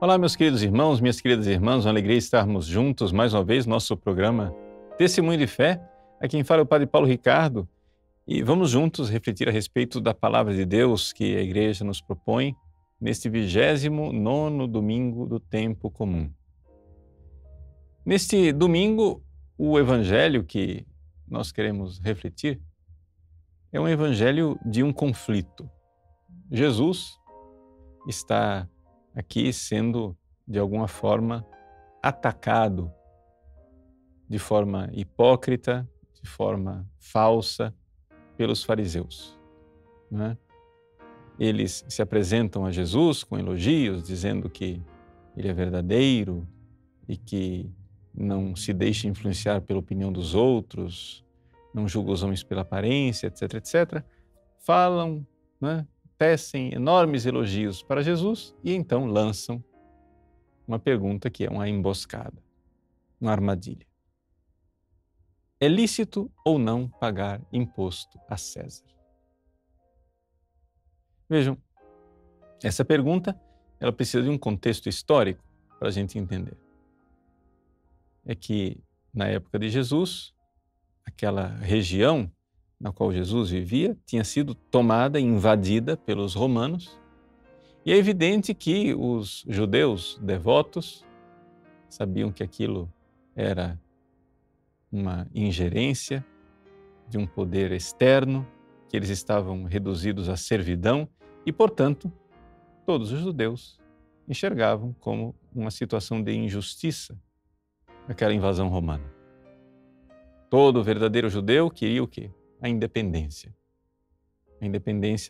Olá, meus queridos irmãos, minhas queridas irmãs, uma alegria estarmos juntos mais uma vez no nosso programa Testemunho de Fé. Aqui quem fala é o Padre Paulo Ricardo e vamos juntos refletir a respeito da Palavra de Deus que a Igreja nos propõe neste 29º domingo do tempo comum. Neste domingo, o Evangelho que nós queremos refletir é um Evangelho de um conflito. Jesus está aqui sendo, de alguma forma, atacado de forma hipócrita, de forma falsa pelos fariseus, né? Eles se apresentam a Jesus com elogios, dizendo que ele é verdadeiro e que não se deixa influenciar pela opinião dos outros, não julga os homens pela aparência, etc, etc. Falam, né? Tecem enormes elogios para Jesus e então lançam uma pergunta que é uma emboscada, uma armadilha. É lícito ou não pagar imposto a César? Vejam, essa pergunta ela precisa de um contexto histórico para a gente entender. É que na época de Jesus, aquela região na qual Jesus vivia tinha sido tomada e invadida pelos romanos. E é evidente que os judeus devotos sabiam que aquilo era uma ingerência de um poder externo, que eles estavam reduzidos à servidão e, portanto, todos os judeus enxergavam como uma situação de injustiça aquela invasão romana. Todo verdadeiro judeu queria o quê? A independência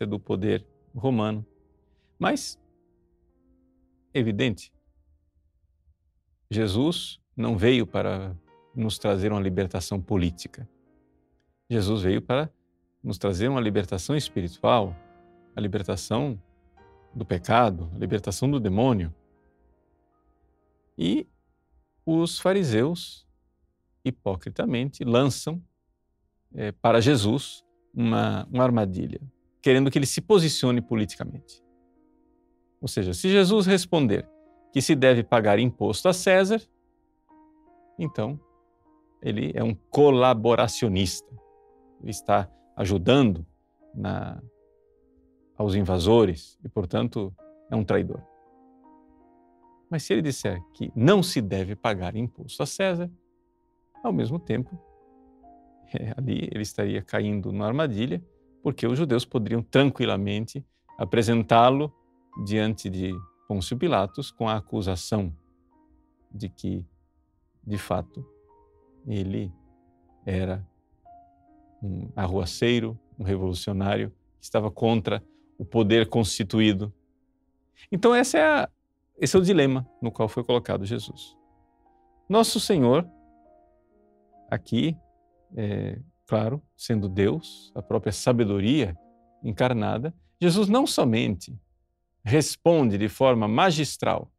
do poder romano. Mas, evidente, Jesus não veio para nos trazer uma libertação política. Jesus veio para nos trazer uma libertação espiritual, a libertação do pecado, a libertação do demônio. E os fariseus, hipocritamente, lançam para Jesus uma armadilha, querendo que ele se posicione politicamente. Ou seja, se Jesus responder que se deve pagar imposto a César, então ele é um colaboracionista. Ele está ajudando aos invasores e, portanto, é um traidor. Mas se ele disser que não se deve pagar imposto a César, ao mesmo tempo, ali ele estaria caindo numa armadilha, porque os judeus poderiam tranquilamente apresentá-lo diante de Pôncio Pilatos com a acusação de que, de fato, ele era um arruaceiro, um revolucionário que estava contra o poder constituído. Então esse é o dilema no qual foi colocado Jesus. Nosso Senhor, aqui, claro, sendo Deus, a própria sabedoria encarnada, Jesus não somente responde de forma magistral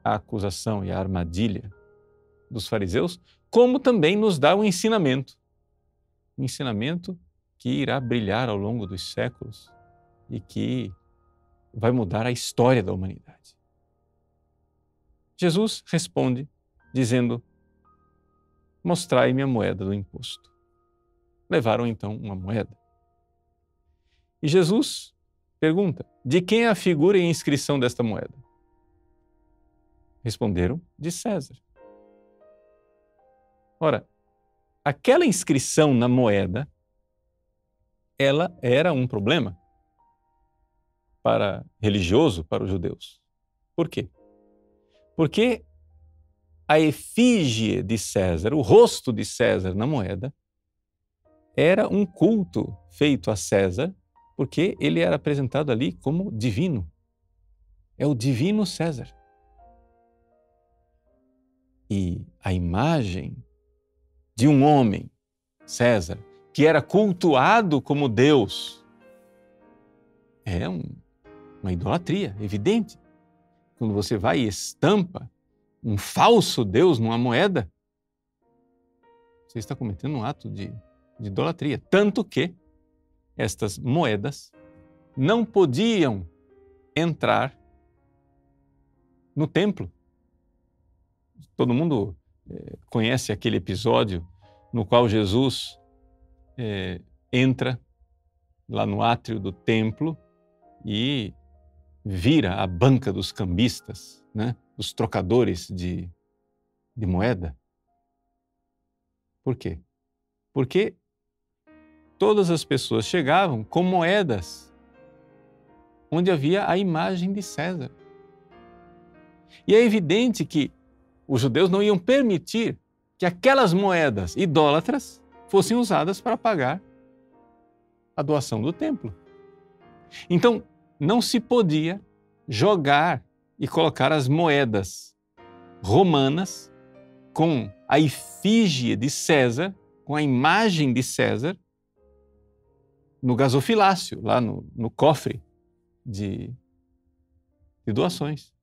à acusação e à armadilha dos fariseus, como também nos dá um ensinamento que irá brilhar ao longo dos séculos e que vai mudar a história da humanidade. Jesus responde dizendo: mostrai-me a moeda do imposto. Levaram então uma moeda. E Jesus pergunta: de quem é a figura e a inscrição desta moeda? Responderam: de César. Ora, aquela inscrição na moeda, ela era um problema religioso para os judeus. Por quê? Porque a efígie de César, o rosto de César na moeda, era um culto feito a César, porque ele era apresentado ali como divino. É o divino César. E a imagem de um homem, César, que era cultuado como Deus, é uma idolatria evidente. Quando você vai e estampa um falso Deus numa moeda, você está cometendo um ato de idolatria. Tanto que estas moedas não podiam entrar no templo. Todo mundo conhece aquele episódio no qual Jesus entra lá no átrio do templo e vira a banca dos cambistas, né? Dos trocadores de moeda. Por quê? Porque todas as pessoas chegavam com moedas onde havia a imagem de César. E é evidente que os judeus não iam permitir que aquelas moedas idólatras fossem usadas para pagar a doação do templo. Então, não se podia jogar e colocar as moedas romanas com a efígie de César, com a imagem de César, no gasofilácio, lá no cofre de doações.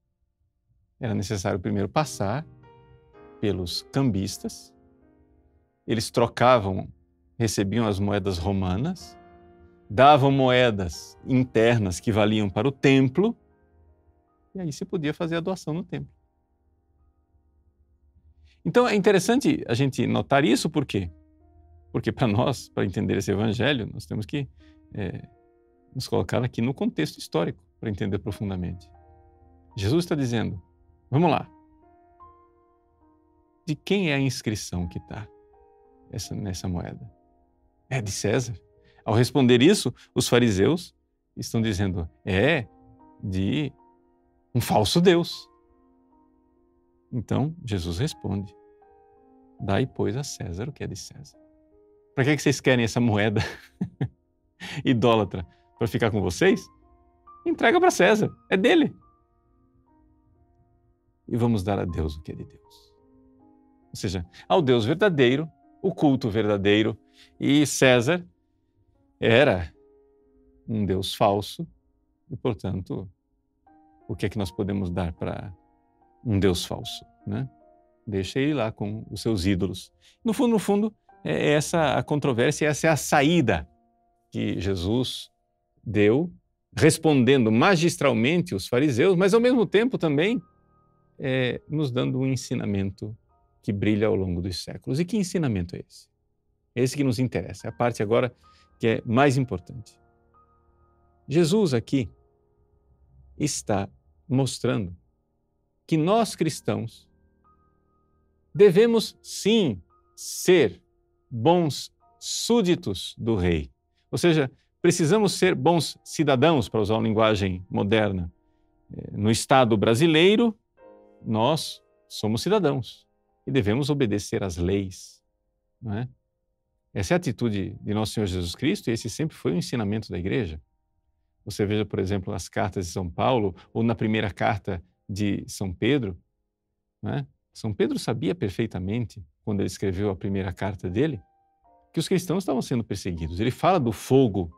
Era necessário primeiro passar pelos cambistas, eles trocavam, recebiam as moedas romanas, davam moedas internas que valiam para o templo, e aí se podia fazer a doação no templo. Então é interessante a gente notar isso, por quê? Porque para nós, para entender esse evangelho, nós temos que nos colocar aqui no contexto histórico para entender profundamente. Jesus está dizendo, vamos lá, de quem é a inscrição que está nessa moeda? É de César. Ao responder isso, os fariseus estão dizendo, é de um falso Deus. Então, Jesus responde, dai, pois, a César o que é de César. Para que vocês querem essa moeda idólatra? Para ficar com vocês? Entrega para César, é dele. E vamos dar a Deus o que é de Deus. Ou seja, ao Deus verdadeiro, o culto verdadeiro, e César era um Deus falso, e, portanto, o que é que nós podemos dar para um Deus falso, né? Deixa ele lá com os seus ídolos. No fundo, é essa a controvérsia, essa é a saída que Jesus deu, respondendo magistralmente os fariseus, mas ao mesmo tempo também nos dando um ensinamento que brilha ao longo dos séculos. E que ensinamento é esse? É esse que nos interessa, é a parte agora que é mais importante. Jesus aqui está mostrando que nós cristãos devemos sim ser bons súditos do rei. Ou seja, precisamos ser bons cidadãos, para usar uma linguagem moderna. No Estado brasileiro, nós somos cidadãos e devemos obedecer às leis, não é? Essa é a atitude de nosso Senhor Jesus Cristo e esse sempre foi o ensinamento da igreja. Você veja, por exemplo, as cartas de São Paulo ou na primeira carta de São Pedro, não é? São Pedro sabia perfeitamente, quando ele escreveu a primeira carta dele, que os cristãos estavam sendo perseguidos. Ele fala do fogo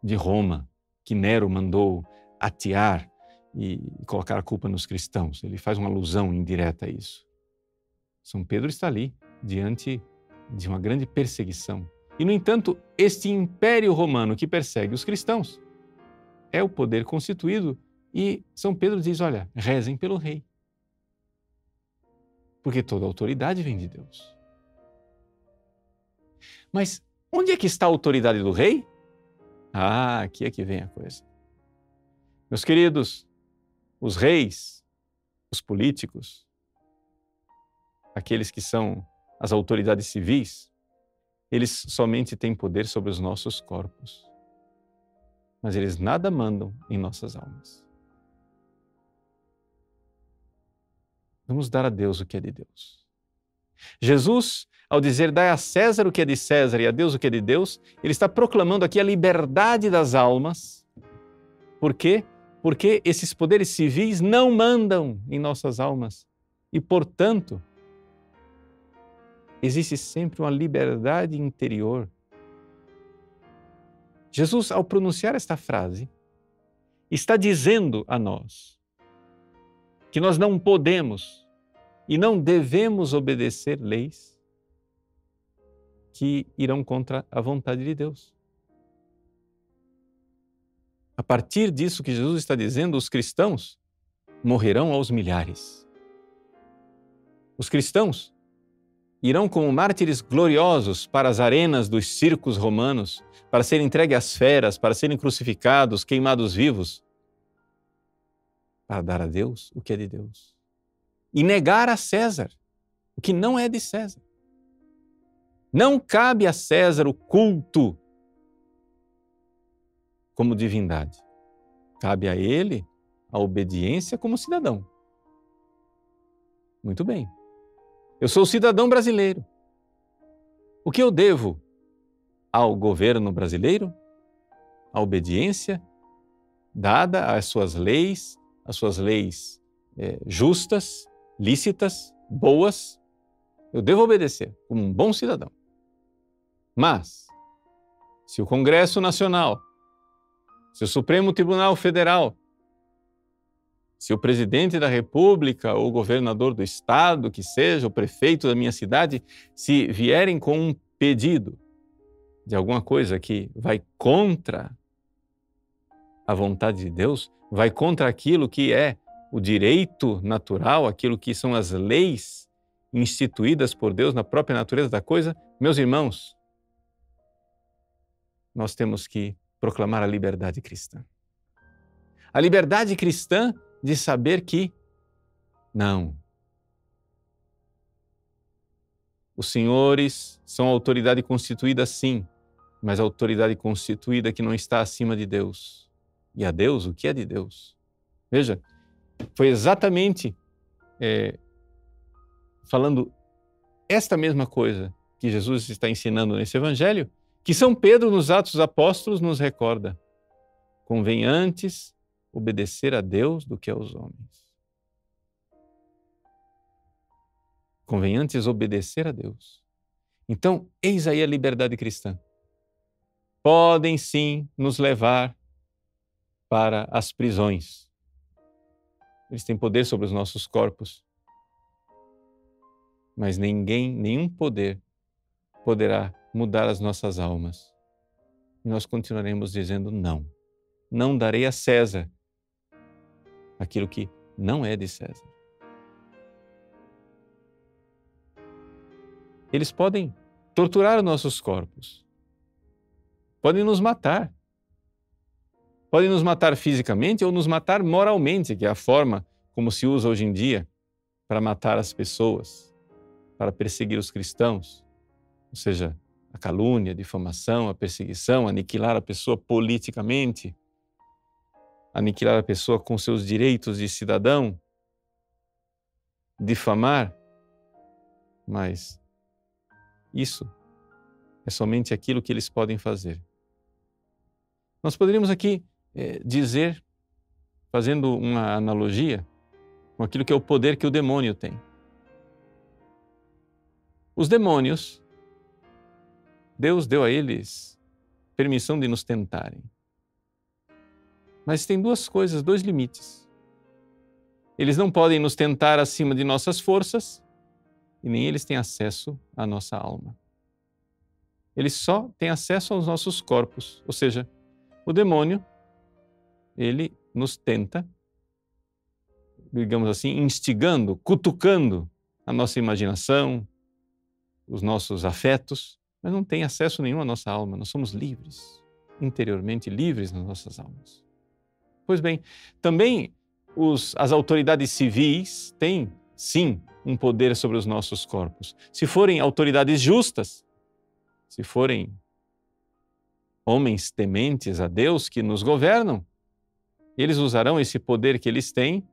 de Roma, que Nero mandou atear e colocar a culpa nos cristãos. Ele faz uma alusão indireta a isso. São Pedro está ali, diante de uma grande perseguição. E, no entanto, este império romano que persegue os cristãos é o poder constituído e São Pedro diz, olha, rezem pelo rei. Porque toda autoridade vem de Deus. Mas onde é que está a autoridade do rei? Ah, aqui é que vem a coisa. Meus queridos, os reis, os políticos, aqueles que são as autoridades civis, eles somente têm poder sobre os nossos corpos. Mas eles nada mandam em nossas almas. Vamos dar a Deus o que é de Deus. Jesus, ao dizer, dai a César o que é de César e a Deus o que é de Deus, ele está proclamando aqui a liberdade das almas. Por quê? Porque esses poderes civis não mandam em nossas almas. E, portanto, existe sempre uma liberdade interior. Jesus, ao pronunciar esta frase, está dizendo a nós que nós não podemos e não devemos obedecer leis que irão contra a vontade de Deus. A partir disso que Jesus está dizendo, os cristãos morrerão aos milhares. Os cristãos irão como mártires gloriosos para as arenas dos circos romanos, para serem entregues às feras, para serem crucificados, queimados vivos, para dar a Deus o que é de Deus e negar a César o que não é de César. Não cabe a César o culto como divindade. Cabe a ele a obediência como cidadão. Muito bem. Eu sou cidadão brasileiro. O que eu devo ao governo brasileiro? A obediência dada às suas leis justas, lícitas, boas. Eu devo obedecer como um bom cidadão. Mas, se o Congresso Nacional, se o Supremo Tribunal Federal, se o presidente da República ou o governador do estado, que seja, o prefeito da minha cidade, se vierem com um pedido de alguma coisa que vai contra a vontade de Deus, vai contra aquilo que é o direito natural, aquilo que são as leis instituídas por Deus na própria natureza da coisa, meus irmãos, nós temos que proclamar a liberdade cristã. A liberdade cristã de saber que não. Os senhores são autoridade constituída, sim, mas a autoridade constituída que não está acima de Deus. E a Deus, o que é de Deus? Veja, foi exatamente falando esta mesma coisa que Jesus está ensinando nesse Evangelho, que São Pedro, nos Atos dos Apóstolos, nos recorda. Convém antes obedecer a Deus do que aos homens. Convém antes obedecer a Deus. Então, eis aí a liberdade cristã. Podem sim nos levar para as prisões. Eles têm poder sobre os nossos corpos. Mas nenhum poder poderá mudar as nossas almas. E nós continuaremos dizendo não. Não darei a César aquilo que não é de César. Eles podem torturar os nossos corpos. Podem nos matar. Podem nos matar fisicamente ou nos matar moralmente, que é a forma como se usa hoje em dia para matar as pessoas, para perseguir os cristãos. Ou seja, a calúnia, a difamação, a perseguição, aniquilar a pessoa politicamente, aniquilar a pessoa com seus direitos de cidadão, difamar. Mas isso é somente aquilo que eles podem fazer. Nós poderíamos aqui dizer, fazendo uma analogia, com aquilo que é o poder que o demônio tem. Os demônios, Deus deu a eles permissão de nos tentarem. Mas tem duas coisas, dois limites. Eles não podem nos tentar acima de nossas forças e nem eles têm acesso à nossa alma. Eles só têm acesso aos nossos corpos. Ou seja, o demônio, ele nos tenta, digamos assim, instigando, cutucando a nossa imaginação, os nossos afetos, mas não tem acesso nenhum à nossa alma. Nós somos livres, interiormente livres nas nossas almas. Pois bem, também as autoridades civis têm, sim, um poder sobre os nossos corpos. Se forem autoridades justas, se forem homens tementes a Deus que nos governam, eles usarão esse poder que eles têm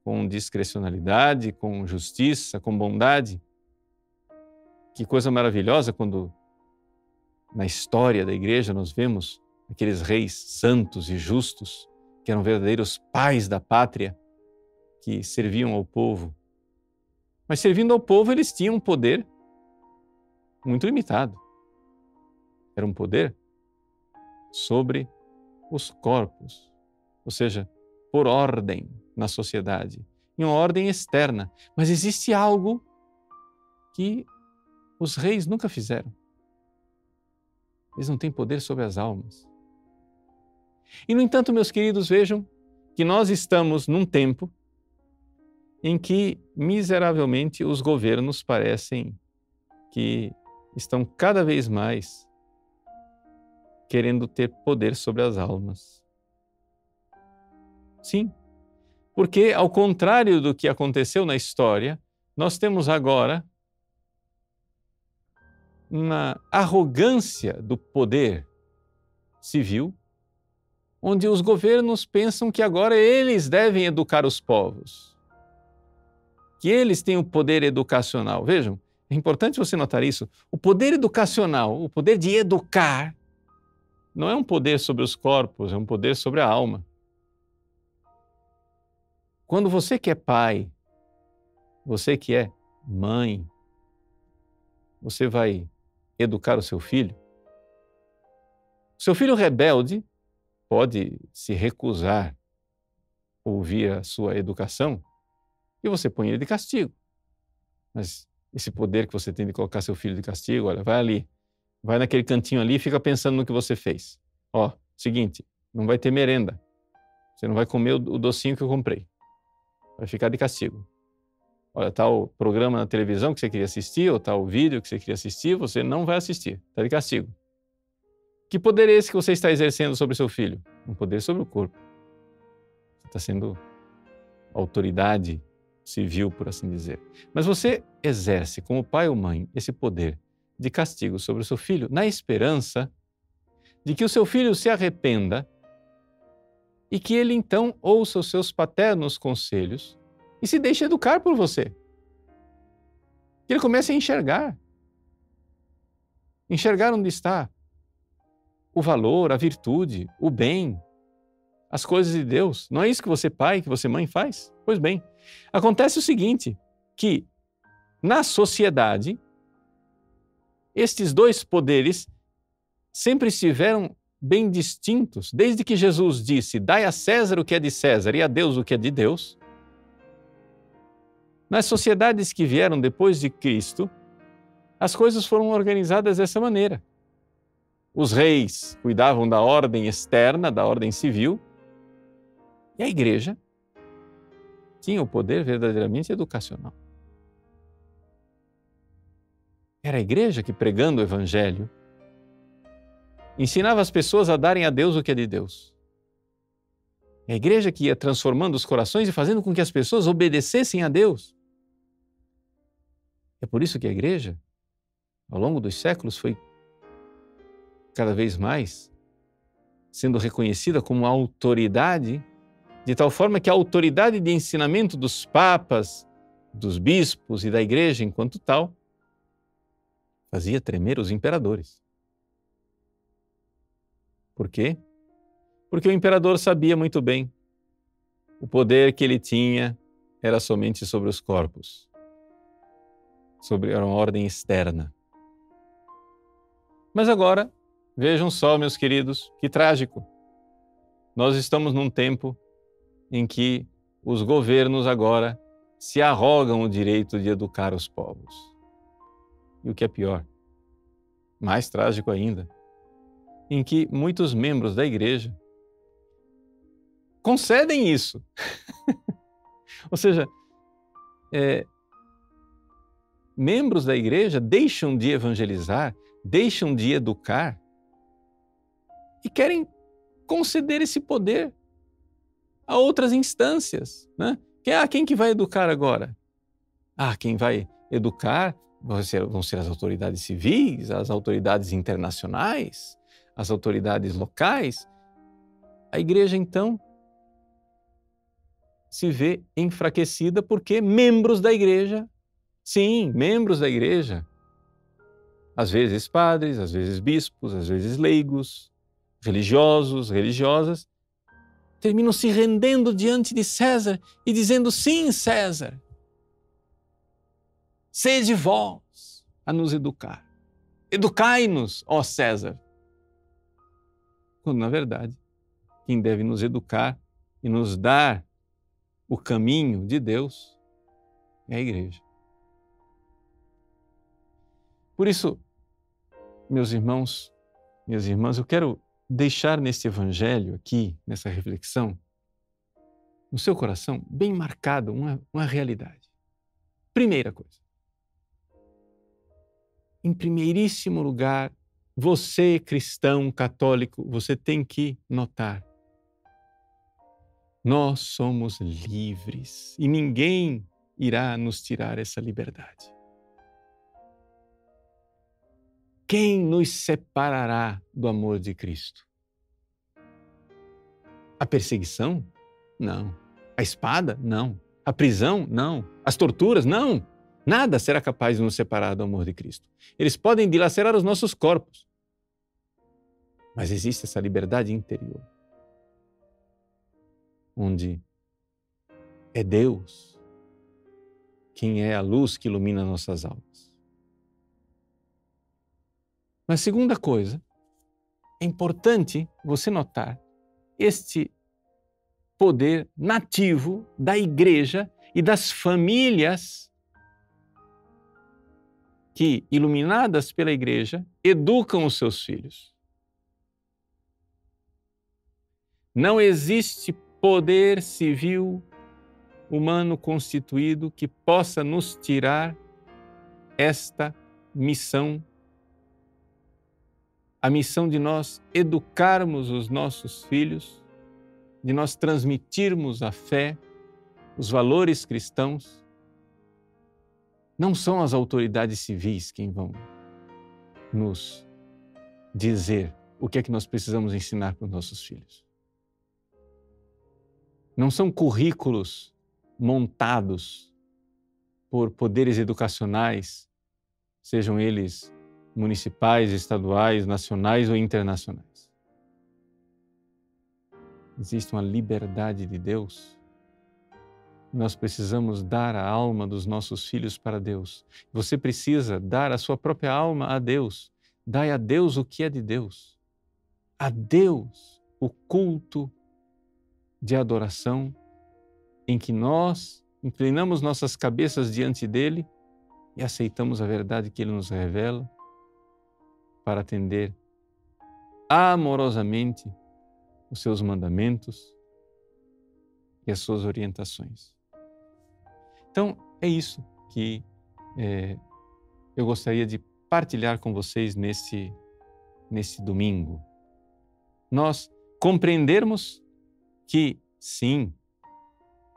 com discricionalidade, com justiça, com bondade. Que coisa maravilhosa quando na história da igreja nós vemos aqueles reis santos e justos que eram verdadeiros pais da pátria, que serviam ao povo. Mas servindo ao povo eles tinham um poder muito limitado. Era um poder sobre os corpos, ou seja, por ordem na sociedade, em uma ordem externa. Mas existe algo que os reis nunca fizeram. Eles não têm poder sobre as almas. E, no entanto, meus queridos, vejam que nós estamos num tempo em que, miseravelmente, os governos parecem que estão cada vez mais querendo ter poder sobre as almas. Sim, porque, ao contrário do que aconteceu na história, nós temos agora uma arrogância do poder civil, onde os governos pensam que agora eles devem educar os povos, que eles têm o poder educacional. Vejam, é importante você notar isso. O poder educacional, o poder de educar, não é um poder sobre os corpos, é um poder sobre a alma. Quando você que é pai, você que é mãe, você vai educar o seu filho. O seu filho rebelde pode se recusar a ouvir a sua educação e você põe ele de castigo. Mas esse poder que você tem de colocar seu filho de castigo, olha, vai ali, vai naquele cantinho ali e fica pensando no que você fez. Ó, seguinte, não vai ter merenda. Você não vai comer o docinho que eu comprei. Vai ficar de castigo. Olha, tá o programa na televisão que você queria assistir, ou tá o vídeo que você queria assistir, você não vai assistir. Está de castigo. Que poder é esse que você está exercendo sobre seu filho? Um poder sobre o corpo. Você está sendo autoridade civil, por assim dizer. Mas você exerce, como pai ou mãe, esse poder de castigo sobre o seu filho, na esperança de que o seu filho se arrependa e que ele então ouça os seus paternos conselhos e se deixe educar por você. Que ele comece a enxergar. Enxergar onde está o valor, a virtude, o bem, as coisas de Deus. Não é isso que você pai, que você mãe faz? Pois bem, acontece o seguinte, que na sociedade, estes dois poderes sempre estiveram bem distintos. Desde que Jesus disse, dai a César o que é de César e a Deus o que é de Deus, nas sociedades que vieram depois de Cristo, as coisas foram organizadas dessa maneira. Os reis cuidavam da ordem externa, da ordem civil, e a igreja tinha o poder verdadeiramente educacional. Era a igreja que, pregando o evangelho, ensinava as pessoas a darem a Deus o que é de Deus. É a igreja que ia transformando os corações e fazendo com que as pessoas obedecessem a Deus. É por isso que a igreja, ao longo dos séculos, foi cada vez mais sendo reconhecida como autoridade, de tal forma que a autoridade de ensinamento dos papas, dos bispos e da igreja enquanto tal, fazia tremer os imperadores. Por quê? Porque o imperador sabia muito bem, o poder que ele tinha era somente sobre os corpos, sobre uma ordem externa. Mas agora, vejam só, meus queridos, que trágico. Nós estamos num tempo em que os governos agora se arrogam o direito de educar os povos. E o que é pior, mais trágico ainda, em que muitos membros da igreja concedem isso. Ou seja, membros da igreja deixam de evangelizar, deixam de educar e querem conceder esse poder a outras instâncias, né? Quem que vai educar agora? Quem vai educar vão ser as autoridades civis, as autoridades internacionais, as autoridades locais. A igreja, então, se vê enfraquecida porque membros da igreja, sim, membros da igreja, às vezes padres, às vezes bispos, às vezes leigos, religiosos, religiosas, terminam se rendendo diante de César e dizendo, sim, César, sede vós a nos educar. Educai-nos, ó César. Quando, na verdade, quem deve nos educar e nos dar o caminho de Deus é a igreja. Por isso, meus irmãos, minhas irmãs, eu quero deixar neste evangelho aqui, nessa reflexão, no seu coração, bem marcado, uma realidade. Primeira coisa. Em primeiríssimo lugar, você, cristão, católico, você tem que notar: nós somos livres e ninguém irá nos tirar essa liberdade. Quem nos separará do amor de Cristo? A perseguição? Não. A espada? Não. A prisão? Não. As torturas? Não. Nada será capaz de nos separar do amor de Cristo. Eles podem dilacerar os nossos corpos, mas existe essa liberdade interior, onde é Deus quem é a luz que ilumina nossas almas. Mas segunda coisa, é importante você notar este poder nativo da igreja e das famílias que, iluminadas pela igreja, educam os seus filhos. Não existe poder civil humano constituído que possa nos tirar esta missão, a missão de nós educarmos os nossos filhos, de nós transmitirmos a fé, os valores cristãos. Não são as autoridades civis quem vão nos dizer o que é que nós precisamos ensinar para os nossos filhos. Não são currículos montados por poderes educacionais, sejam eles municipais, estaduais, nacionais ou internacionais. Existe uma liberdade de Deus. Nós precisamos dar a alma dos nossos filhos para Deus. Você precisa dar a sua própria alma a Deus. Dai a Deus o que é de Deus. A Deus o culto de adoração em que nós inclinamos nossas cabeças diante dele e aceitamos a verdade que ele nos revela para atender amorosamente os seus mandamentos e as suas orientações. Então, é isso que eu gostaria de partilhar com vocês nesse domingo. Nós compreendermos que, sim,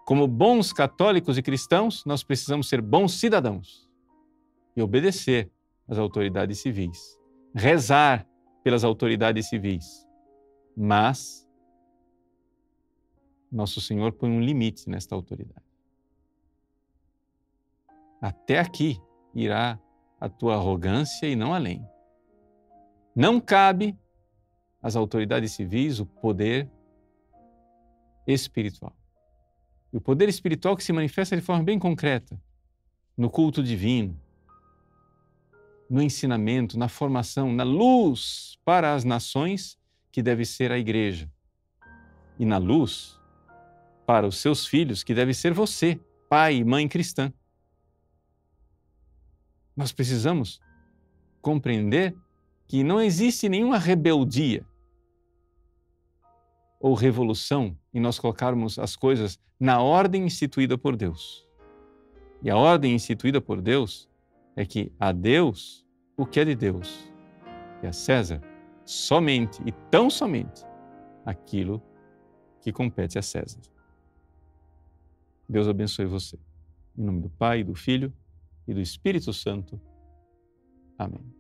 como bons católicos e cristãos, nós precisamos ser bons cidadãos e obedecer às autoridades civis, rezar pelas autoridades civis, mas nosso Senhor põe um limite nesta autoridade. Até aqui irá a tua arrogância e não além. Não cabe às autoridades civis o poder espiritual. E o poder espiritual que se manifesta de forma bem concreta no culto divino, no ensinamento, na formação, na luz para as nações que deve ser a igreja. E na luz para os seus filhos que deve ser você, pai e mãe cristã. Nós precisamos compreender que não existe nenhuma rebeldia ou revolução em nós colocarmos as coisas na ordem instituída por Deus. E a ordem instituída por Deus é que a Deus o que é de Deus e a César somente e tão somente aquilo que compete a César. Deus abençoe você. Em nome do Pai, do Filho e do Espírito Santo. Amém.